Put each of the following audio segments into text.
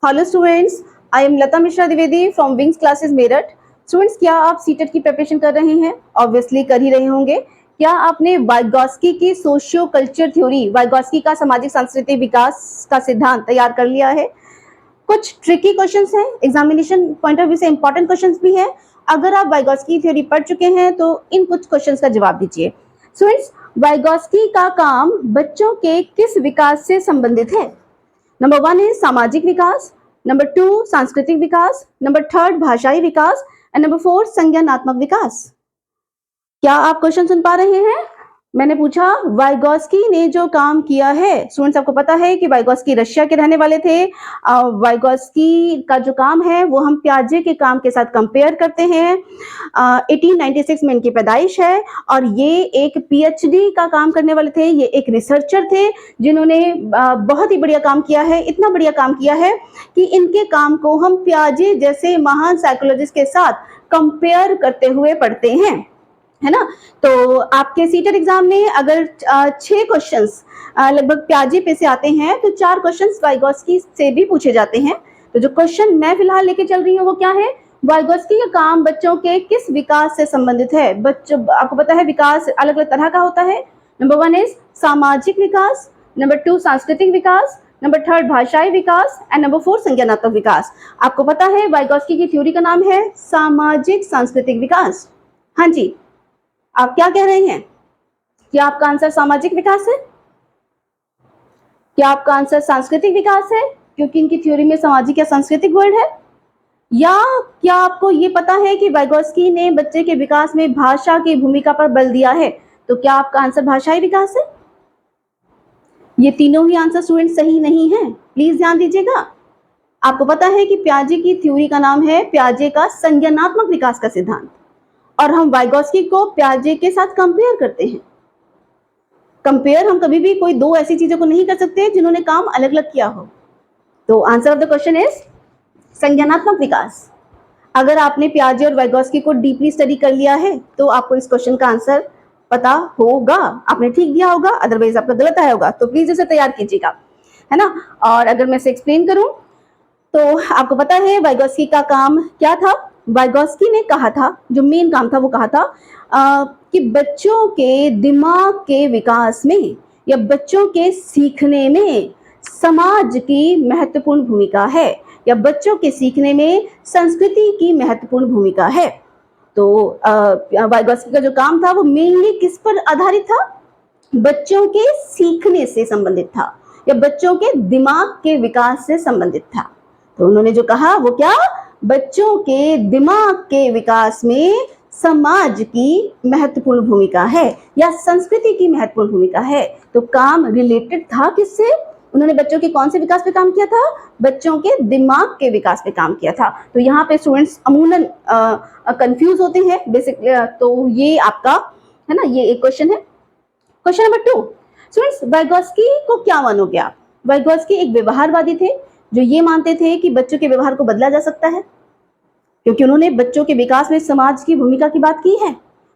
Hello students, I am Lata Mishra Dwivedi from wings classes Meerut. Students, क्या आप CTET की preparation कर रहे हैं? ऑब्वियसली कर ही रहे होंगे। क्या आपने वाइगॉस्की की सोशियो कल्चर थ्योरी, वाइगॉस्की का सामाजिक सांस्कृतिक विकास का सिद्धांत तैयार कर लिया है? कुछ ट्रिकी क्वेश्चंस हैं, एग्जामिनेशन पॉइंट ऑफ व्यू से इंपॉर्टेंट क्वेश्चंस भी हैं। अगर आप वाइगॉस्की थ्योरी पढ़ चुके हैं तो इन कुछ क्वेश्चंस का जवाब दीजिए। स्टूडेंट्स, वाइगॉस्की का काम बच्चों के किस विकास से संबंधित है? नंबर 1 है सामाजिक विकास, नंबर 2 सांस्कृतिक विकास, नंबर 3 भाषाई विकास एंड नंबर 4 संज्ञानात्मक विकास। क्या आप क्वेश्चन सुन पा रहे हैं? मैंने पूछा वाइगॉस्की ने जो काम किया है। स्टूडेंट्स, आपको पता है कि वाइगॉस्की रशिया के रहने वाले थे। वाइगॉस्की का जो काम है वो हम प्याजे के काम के साथ कंपेयर करते हैं। 1896 में इनकी पैदाइश है और ये एक पीएचडी का काम करने वाले थे। ये एक रिसर्चर थे जिन्होंने बहुत ही बढ़िया काम किया है। इतना बढ़िया काम किया है कि इनके काम को हम प्याजे जैसे महान साइकोलॉजिस्ट के साथ कंपेयर करते हुए पढ़ते हैं, है ना। तो आपके सीटेट एग्जाम में अगर 6 क्वेश्चंस लगभग प्याजे पे से आते हैं तो 4 क्वेश्चंस वाइगॉस्की से भी पूछे जाते हैं। तो जो क्वेश्चन मैं फिलहाल लेके चल रही हूँ वो क्या है? वाइगॉस्की का काम बच्चों के किस विकास से संबंधित है? बच्चों, आपको पता है विकास अलग अलग तरह का होता है। नंबर 1 इज सामाजिक विकास, नंबर 2 सांस्कृतिक विकास, नंबर 3 भाषाई विकास एंड नंबर 4 संज्ञानात्मक विकास। आपको पता है वाइगॉस्की की थ्योरी का नाम है सामाजिक सांस्कृतिक विकास। हाँ जी, आप क्या कह रहे हैं? क्या आपका आंसर सामाजिक विकास है? क्या आपका आंसर सांस्कृतिक विकास है, क्योंकि इनकी थ्योरी में सामाजिक या सांस्कृतिक वर्ड है? या क्या आपको ये पता है कि वाइगॉस्की ने बच्चे के विकास में भाषा की भूमिका पर बल दिया है? तो क्या आपका आंसर भाषाई विकास है? ये तीनों ही आंसर स्टूडेंट सही नहीं है, प्लीज ध्यान दीजिएगा। आपको पता है कि प्याजे की थ्योरी का नाम है प्याजे का संज्ञानात्मक विकास का सिद्धांत, और हम वाइगॉस्की को प्याजे के साथ कंपेयर करते हैं। कंपेयर हम कभी भी कोई दो ऐसी चीजों को नहीं कर सकते जिन्होंने काम अलग अलग किया हो। तो answer of the question is संज्ञानात्मक विकास। अगर आपने प्याजे और वाइगॉस्की को डीपली स्टडी कर लिया है तो आपको इस क्वेश्चन का आंसर पता होगा। आपने ठीक दिया होगा, अदरवाइज आपका गलत आया होगा, तो प्लीज इसे तैयार कीजिएगा, है ना। और अगर मैं इसे एक्सप्लेन करूं तो आपको पता है वाइगॉस्की का काम क्या था? वाइगॉस्की ने कहा था, जो मेन काम था वो कहा था कि बच्चों के दिमाग के विकास में या बच्चों के सीखने में समाज की महत्वपूर्ण भूमिका है, या बच्चों के सीखने में संस्कृति की महत्वपूर्ण भूमिका है। तो वाइगॉस्की का जो काम था वो मेनली किस पर आधारित था? बच्चों के सीखने से संबंधित था, या बच्चों के दिमाग के विकास से संबंधित था। तो उन्होंने जो कहा वो क्या? बच्चों के दिमाग के विकास में समाज की महत्वपूर्ण भूमिका है या संस्कृति की महत्वपूर्ण भूमिका है। तो काम रिलेटेड था किससे? उन्होंने बच्चों के कौन से विकास पे काम किया था? बच्चों के दिमाग के विकास पे काम किया था। तो यहाँ पे स्टूडेंट्स अमूमन कंफ्यूज होते हैं बेसिकली। तो ये आपका है ना, ये एक क्वेश्चन है। क्वेश्चन नंबर 2, स्टूडेंट्स, वाइगॉस्की को क्या मानो गया? वाइगॉस्की एक व्यवहारवादी थे जो ये मानते थे कि बच्चों के व्यवहार को बदला जा सकता है, क्योंकि उन्होंने बच्चों के विकास में समाज की भूमिका की बात की है।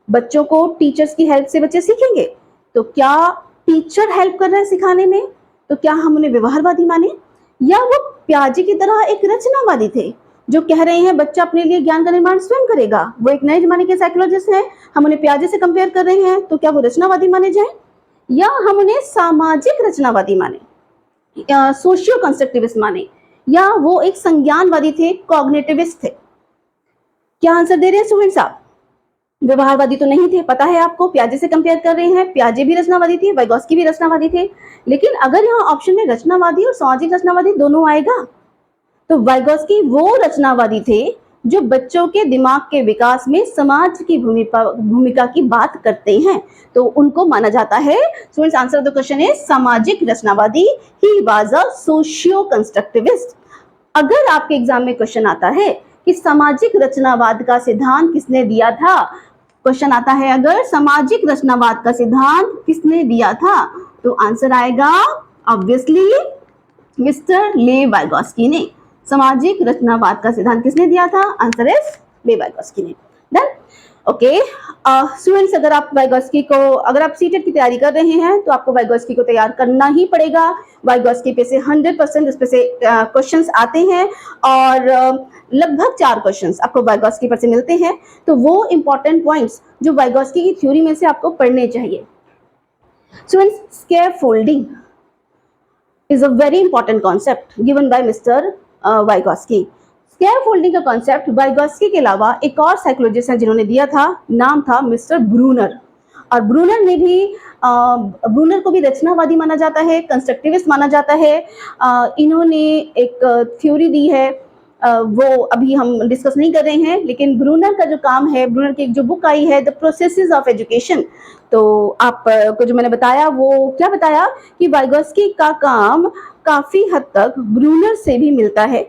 बच्चों को टीचर्स की हेल्प से बच्चे सीखेंगे, तो क्या टीचर हेल्प कर रहा है सिखाने में? तो क्या हम उन्हें व्यवहारवादी माने, या वो प्याजे की तरह एक रचनावादी थे जो कह रहे हैं बच्चा अपने लिए ज्ञान का निर्माण स्वयं करेगा? वो एक नए जमाने के साइकोलॉजिस्ट हैं, हम उन्हें प्याजे से कंपेयर कर रहे हैं, तो क्या वो रचनावादी माने जाए, या हम उन्हें सामाजिक रचनावादी माने, सोशियो कंस्ट्रक्टिविस्ट माने, या वो एक संज्ञानवादी थे, कॉग्निटिविस्ट थे? क्या आंसर दे रहे हैं स्टूडेंट्स आप? व्यवहारवादी तो नहीं थे, पता है आपको, प्याजे से कंपेयर कर रहे हैं। प्याजे भी रचनावादी थे, वाइगॉस्की भी रचनावादी थे, लेकिन अगर यहाँ ऑप्शन में रचनावादी और सामाजिक रचनावादी दोनों आएगा तो वाइगॉस्की वो रचनावादी थे जो बच्चों के दिमाग के विकास में समाज की भूमिका की बात करते हैं, तो उनको माना जाता है। Students, answer of the question is सामाजिक रचनावादी। He was a socio constructivist. अगर आपके एग्जाम में क्वेश्चन आता है कि सामाजिक रचनावाद का सिद्धांत किसने दिया था, क्वेश्चन आता है अगर सामाजिक रचनावाद का सिद्धांत किसने दिया था, तो आंसर आएगा ऑब्वियसली मिस्टर ले वाइगॉस्की ने। सामाजिक रचनावाद का सिद्धांत किसने दिया था? आंसर इज ले वाइगॉस्की ने। देन ओके स्टूडेंट्स, अगर आप वाइगॉस्की को, अगर आप सीटेट की तैयारी कर रहे हैं तो आपको वाइगॉस्की को तैयार करना ही पड़ेगा। वाइगॉस्की पे से 100% उस पे से क्वेश्चंस आते हैं और लगभग 4 क्वेश्चंस आपको वाइगॉस्की पर से मिलते हैं। तो वो इंपॉर्टेंट पॉइंट्स जो वाइगॉस्की की थ्योरी में से आपको पढ़ने चाहिए। Students, scaffolding is a very important concept given by Mr. Vygotsky. Scaffolding का कॉन्सेप्ट वाइगॉस्की के अलावा एक और साइकोलॉजिस्ट है जिन्होंने दिया था, नाम था मिस्टर ब्रूनर। और ब्रूनर ने भी ब्रूनर को भी रचनावादी माना जाता है, कंस्ट्रक्टिविस्ट माना जाता है। इन्होंने एक थ्योरी दी है, वो अभी हम डिस्कस नहीं कर रहे हैं, लेकिन ब्रूनर का जो काम है, ब्रूनर की एक जो बुक आई है द प्रोसेसेस ऑफ एजुकेशन, तो आपको जो मैंने बताया वो क्या बताया कि वाइगॉस्की का काम काफी हद तक ब्रूनर से भी मिलता है।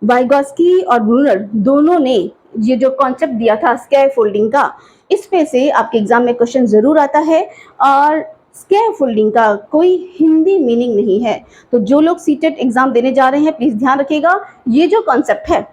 वाइगॉस्की और ब्रूनर दोनों ने ये जो कॉन्सेप्ट दिया था स्कैफोल्डिंग का, इस पे से आपके एग्जाम में क्वेश्चन जरूर आता है। और स्कैफोल्डिंग का कोई हिंदी मीनिंग नहीं है। तो जो लोग सीटेट एग्जाम देने जा रहे हैं प्लीज ध्यान रखिएगा, ये जो कॉन्सेप्ट है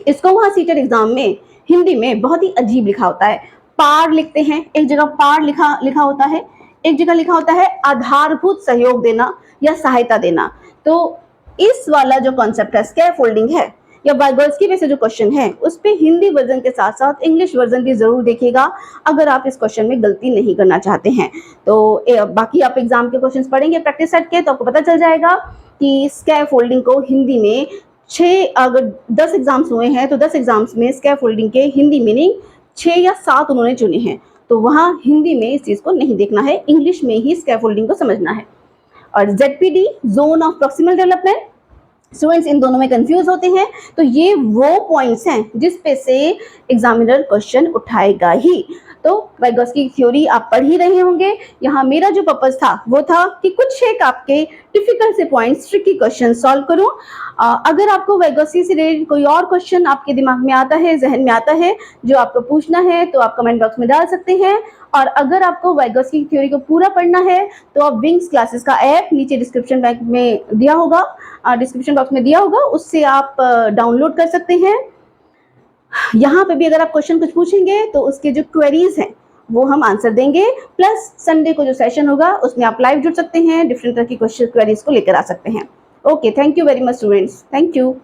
इसको वहाँ सीटेट एग्जाम में हिंदी में बहुत ही अजीब लिखा होता है। पार लिखते हैं, एक जगह पार लिखा होता है, एक जगह लिखा होता है आधारभूत सहयोग देना या सहायता देना। तो इस वाला जो कॉन्सेप्ट है स्कैफोल्डिंग है या वाइगॉस्की में से जो क्वेश्चन है उस पे हिंदी वर्जन के साथ साथ इंग्लिश वर्जन भी जरूर देखिएगा अगर आप इस क्वेश्चन में गलती नहीं करना चाहते हैं। तो बाकी आप एग्जाम के क्वेश्चंस पढ़ेंगे प्रैक्टिस सेट के तो आपको पता चल जाएगा कि स्कैफोल्डिंग को हिंदी में 6, अगर 10 एग्जाम्स हुए हैं तो 10 एग्जाम्स में स्कैफोल्डिंग के हिंदी मीनिंग 6 या 7 उन्होंने चुने हैं। तो वहाँ हिंदी में इस चीज को नहीं देखना है, इंग्लिश में ही स्कैफोल्डिंग को समझना है। और ZPD zone of proximal development, students in दोनों में कंफ्यूज होते हैं। तो ये वो पॉइंट्स हैं जिस पे से एग्जामिनर क्वेश्चन उठाएगा ही। तो वाइगॉस्की की थ्योरी आप पढ़ ही रहे होंगे। यहाँ मेरा जो पर्पस था वो था कि कुछ एक आपके डिफिकल्ट से पॉइंट्स, ट्रिकी क्वेश्चन सॉल्व करूं। अगर आपको वाइगॉस्की से रिलेटेड कोई और क्वेश्चन आपके दिमाग में आता है, जहन में आता है जो आपको पूछना है तो आप कमेंट बॉक्स में डाल सकते हैं। और अगर आपको वाइगॉस्की की थ्योरी को पूरा पढ़ना है तो आप विंग्स क्लासेस का ऐप नीचे डिस्क्रिप्शन बॉक्स में दिया होगा, उससे आप डाउनलोड कर सकते हैं। यहाँ पे भी अगर आप क्वेश्चन कुछ पूछेंगे तो उसके जो क्वेरीज हैं वो हम आंसर देंगे, प्लस संडे को जो सेशन होगा उसमें आप लाइव जुड़ सकते हैं, डिफरेंट तरह की क्वेश्चन क्वेरीज को लेकर आ सकते हैं। Okay, thank you very much students, thank you.